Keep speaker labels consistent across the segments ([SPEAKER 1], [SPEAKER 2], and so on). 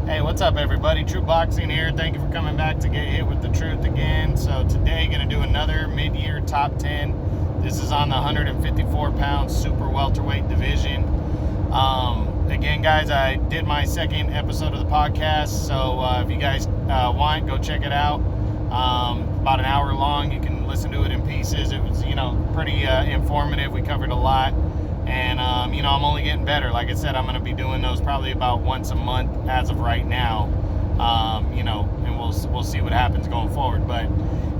[SPEAKER 1] Hey, what's up, everybody? True Boxing here. Thank you for coming back to get hit with the truth again. So today, going to do another mid-year top 10. This is on the 154-pound super welterweight division. Again, guys, I did my second episode of the podcast, so if you guys want, go check it out. About an hour long. You can listen to it in pieces. It was, pretty informative. We covered a lot. And, I'm only getting better. Like I said, I'm going to be doing those probably about once a month as of right now, and we'll see what happens going forward. But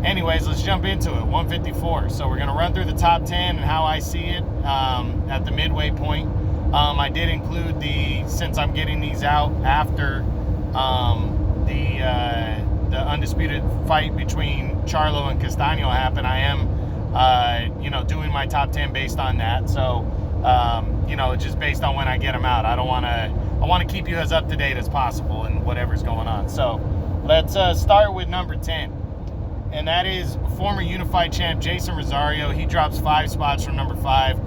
[SPEAKER 1] anyways, let's jump into it. 154. So we're going to run through the top 10 and how I see it at the midway point. I did include since I'm getting these out after the undisputed fight between Charlo and Castaño happened, I am, doing my top 10 based on that. So, just based on when I get them out. I want to keep you as up to date as possible in whatever's going on. So let's start with number 10. And that is former unified champ Jason Rosario. He drops 5 spots from number 5.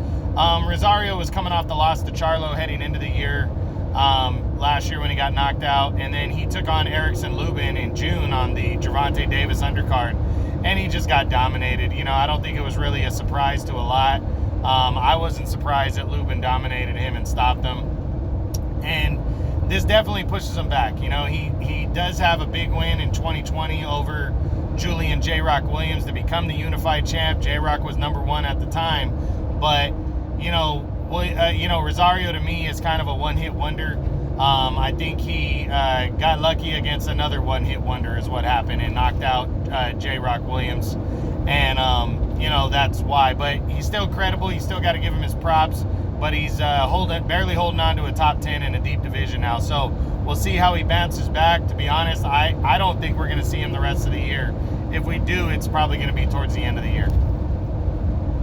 [SPEAKER 1] Rosario was coming off the loss to Charlo heading into the year, last year when he got knocked out. And then he took on Erickson Lubin in June on the Gervonta Davis undercard. And he just got dominated. I don't think it was really a surprise to a lot. I wasn't surprised that Lubin dominated him and stopped him. And this definitely pushes him back. He does have a big win in 2020 over Julian J-Rock Williams to become the unified champ. J-Rock was number 1 at the time. But, Rosario to me is kind of a one-hit wonder. I think he got lucky against another one-hit wonder is what happened and knocked out J-Rock Williams. And, that's why. But he's still credible. You still got to give him his props. But he's barely holding on to a top 10 in a deep division now. So we'll see how he bounces back. To be honest, I don't think we're going to see him the rest of the year. If we do, it's probably going to be towards the end of the year.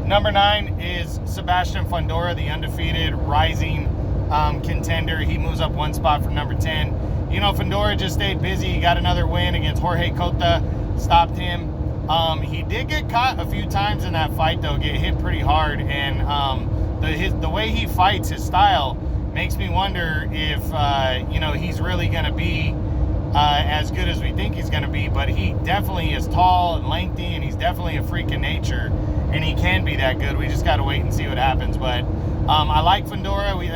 [SPEAKER 1] Number 9 is Sebastian Fundora, the undefeated rising contender. He moves up 1 spot from number 10. Fundora just stayed busy. He got another win against Jorge Cota, stopped him. He did get caught a few times in that fight, though, get hit pretty hard. And the way he fights, his style, makes me wonder if, he's really going to be as good as we think he's going to be. But he definitely is tall and lengthy, and he's definitely a freak of nature. And he can be that good. We just got to wait and see what happens. But I like Fundora. We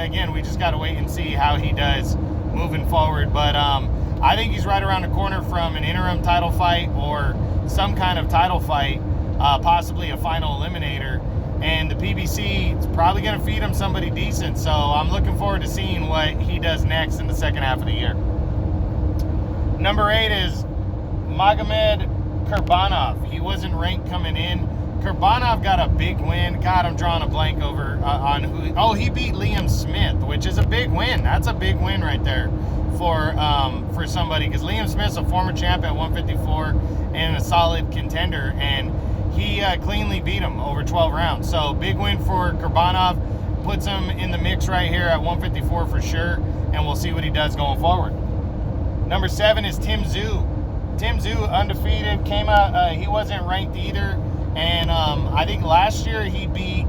[SPEAKER 1] just got to wait and see how he does moving forward. But I think he's right around the corner from an interim title fight or some kind of title fight, possibly a final eliminator. And the PBC is probably going to feed him somebody decent. So I'm looking forward to seeing what he does next in the second half of the year. Number 8 is Magomed Kurbanov. He wasn't ranked coming in. Kurbanov got a big win. God, I'm drawing a blank over on who. Oh, he beat Liam Smith, which is a big win. That's a big win right there for somebody, because Liam Smith's a former champ at 154 and a solid contender, and he cleanly beat him over 12 rounds. So big win for Kurbanov. Puts him in the mix right here at 154 for sure, and we'll see what he does going forward. Number 7 is Tim Tszyu. Tim Tszyu, undefeated, came out. He wasn't ranked either. And I think last year he beat,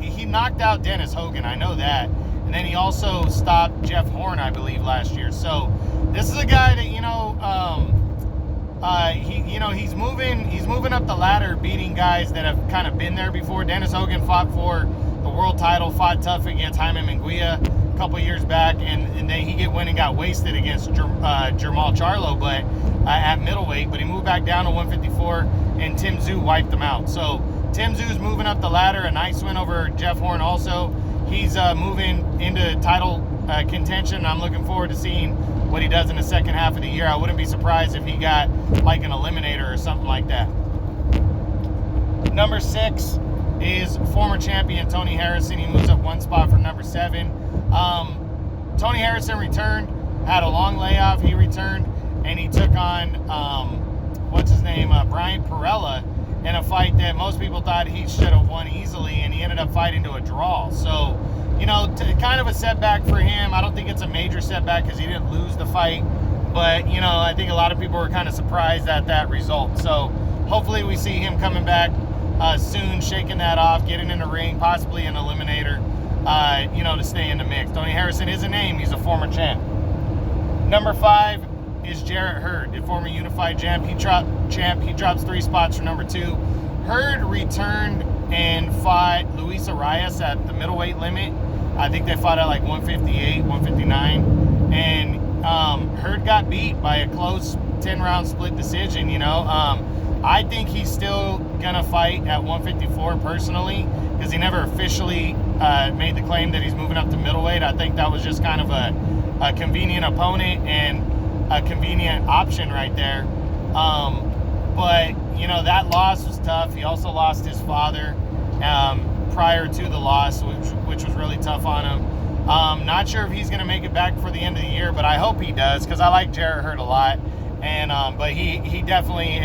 [SPEAKER 1] he knocked out Dennis Hogan. I know that. And then he also stopped Jeff Horn, I believe, last year. So this is a guy that, he's moving up the ladder, beating guys that have kind of been there before. Dennis Hogan fought for the world title, fought tough against Jaime Munguia a couple years back, and then he went and got wasted against Jermall Charlo, but at middleweight. But he moved back down to 154, and Tim Tszyu wiped him out. So Tim Tszyu's moving up the ladder. A nice win over Jeff Horn also. He's moving into title contention. I'm looking forward to seeing what he does in the second half of the year. I wouldn't be surprised if he got like an eliminator or something like that. Number 6 is former champion Tony Harrison. He moves up 1 spot from number 7. Tony Harrison returned, had a long layoff. He returned, and he took on, Brian Perella in a fight that most people thought he should have won easily, and he ended up fighting to a draw. So, kind of a setback for him. I don't think it's a major setback because he didn't lose the fight, but, I think a lot of people were kind of surprised at that result. So hopefully we see him coming back soon, shaking that off, getting in the ring, possibly an eliminator, to stay in the mix. Tony Harrison is a name. He's a former champ. Number 5 is Jarrett Hurd, the former unified champ. He drops 3 spots for number 2. Hurd returned and fought Luis Arias at the middleweight limit. I think they fought at like 158, 159. And Hurd got beat by a close 10-round split decision, I think he's still going to fight at 154 personally, because he never officially made the claim that he's moving up to middleweight. I think that was just kind of a convenient opponent and a convenient option right there. But, that loss was tough. He also lost his father prior to the loss, which was really tough on him. Not sure if he's going to make it back for the end of the year, but I hope he does, because I like Jarrett Hurd a lot. And but he definitely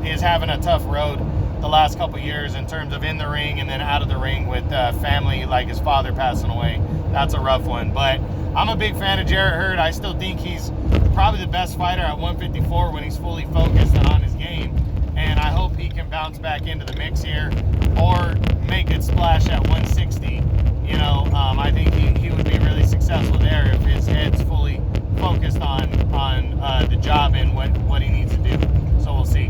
[SPEAKER 1] is having a tough road the last couple years in terms of in the ring and then out of the ring with family, like his father passing away. That's a rough one. But I'm a big fan of Jarrett Hurd. I still think he's probably the best fighter at 154 when he's fully focused and on his game. And I hope he can bounce back into the mix here or make it splash at 160. I think he would be really successful there if his head's fully focused on the job and what he needs to do. So we'll see.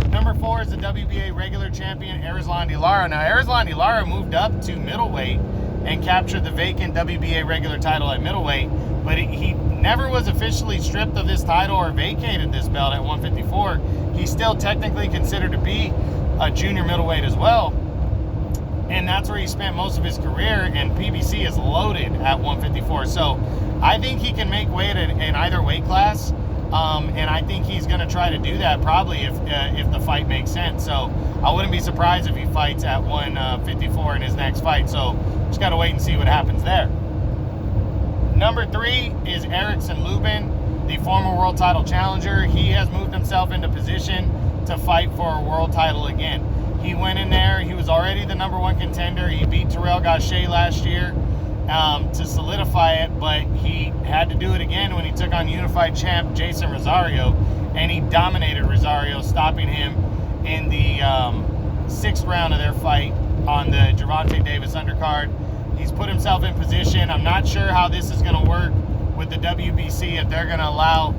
[SPEAKER 1] Number 4 is the WBA regular champion, Erislandy Lara. Now, Erislandy Lara moved up to middleweight and captured the vacant WBA regular title at middleweight, but he never was officially stripped of this title or vacated this belt at 154. He's still technically considered to be a junior middleweight as well, and that's where he spent most of his career, and PBC is loaded at 154. So I think he can make weight in either weight class, and I think he's going to try to do that probably if the fight makes sense. So I wouldn't be surprised if he fights at 154 in his next fight. So just got to wait and see what happens there. Number 3 is Erickson Lubin, the former world title challenger. He has moved himself into position to fight for a world title again. He went in there. He was already the number 1 contender. He beat Terrell Gausha last year to solidify it, but he had to do it again when he took on unified champ Jason Rosario, and he dominated Rosario, stopping him in the 6th round of their fight on the Gervonta Davis undercard. He's put himself in position. I'm not sure how this is going to work with the WBC, if they're going to allow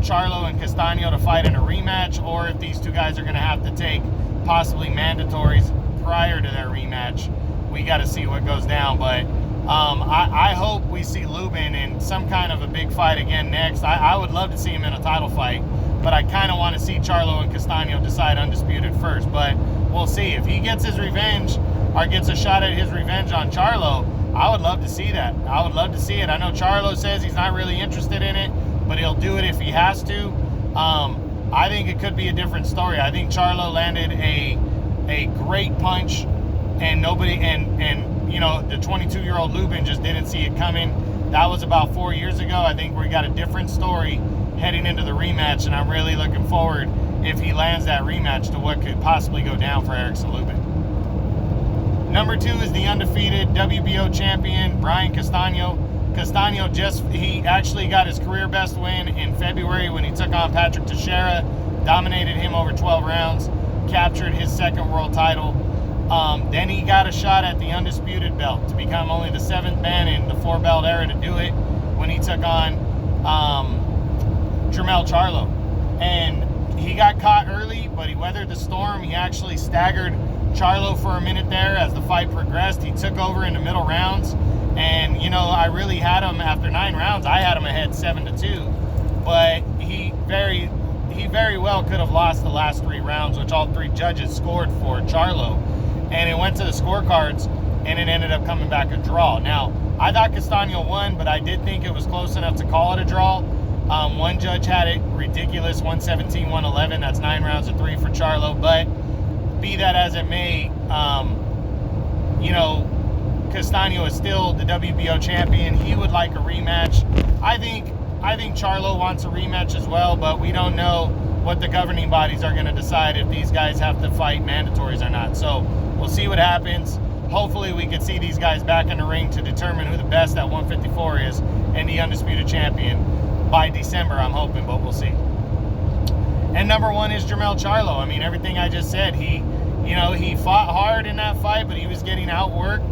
[SPEAKER 1] Charlo and Castaño to fight in a rematch, or if these 2 guys are going to have to take possibly mandatories prior to their rematch. We got to see what goes down, but I hope we see Lubin in some kind of a big fight again next. I would love to see him in a title fight, but I kind of want to see Charlo and Castaño decide undisputed first, but we'll see. If he gets his revenge or gets a shot at his revenge on Charlo, I would love to see that. I would love to see it. I know Charlo says he's not really interested in it, but he'll do it if he has to. I think it could be a different story. I think Charlo landed a great punch, and nobody the 22-year-old Lubin just didn't see it coming. That was about 4 years ago. I think we got a different story heading into the rematch, and I'm really looking forward, if he lands that rematch, to what could possibly go down for Erickson Lubin. Number 2 is the undefeated WBO champion, Brian Castaño. Castaño he actually got his career best win in February when he took on Patrick Teixeira, dominated him over 12 rounds, captured his 2nd world title. Then he got a shot at the undisputed belt to become only the 7th man in the 4-belt era to do it when he took on Jermell Charlo. And he got caught early, but he weathered the storm. He actually staggered Charlo for a minute there as the fight progressed. He took over in the middle rounds, and I really had him after 9 rounds. I had him ahead 7-2, but he very well could have lost the last 3 rounds, which all 3 judges scored for Charlo, and it went to the scorecards, and it ended up coming back a draw. Now, I thought Castaño won, but I did think it was close enough to call it a draw. One judge had it ridiculous, 117-111. That's 9 rounds to 3 for Charlo, but be that as it may, Castaño is still the WBO champion. He would like a rematch. I think Charlo wants a rematch as well, but we don't know what the governing bodies are going to decide if these guys have to fight mandatories or not. So we'll see what happens. Hopefully we can see these guys back in the ring to determine who the best at 154 is and the undisputed champion by December, I'm hoping, but we'll see. And number 1 is Jermell Charlo. I mean, everything I just said, he fought hard in that fight, but he was getting outworked.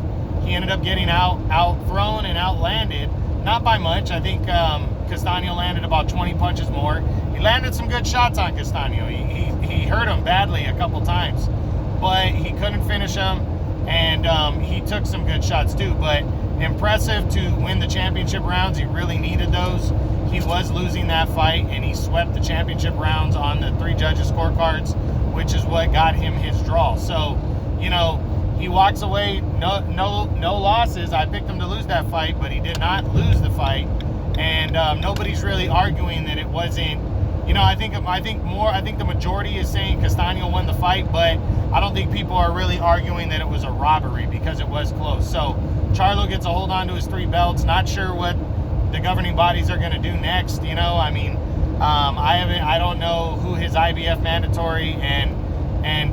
[SPEAKER 1] he ended up getting out-thrown and outlanded. Not by much. I think Castaño landed about 20 punches more. He landed some good shots on Castaño. He hurt him badly a couple times, but he couldn't finish him, and he took some good shots too. But impressive to win the championship rounds. He really needed those. He was losing that fight, and he swept the championship rounds on the 3 judges' scorecards, which is what got him his draw. So, he walks away, no losses. I picked him to lose that fight, but he did not lose the fight. And nobody's really arguing that it wasn't. I think the majority is saying Castaño won the fight, but I don't think people are really arguing that it was a robbery because it was close. So Charlo gets a hold on to his 3 belts. Not sure what the governing bodies are going to do next. I don't know who his IBF mandatory and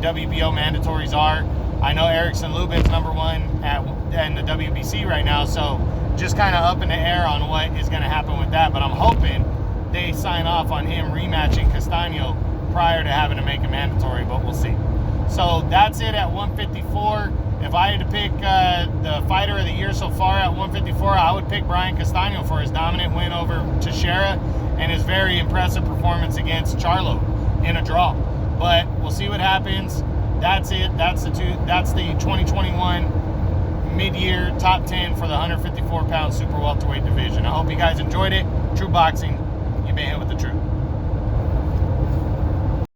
[SPEAKER 1] WBO mandatories are. I know Erickson Lubin's number 1 in the WBC right now, so just kind of up in the air on what is going to happen with that. But I'm hoping they sign off on him rematching Castaño prior to having to make a mandatory, but we'll see. So that's it at 154. If I had to pick the fighter of the year so far at 154, I would pick Brian Castaño for his dominant win over Teixeira and his very impressive performance against Charlo in a draw. But we'll see what happens. That's it. That's the 2021 mid-year top 10 for the 154-pound super welterweight division. I hope you guys enjoyed it. True Boxing, you've been hit with the truth.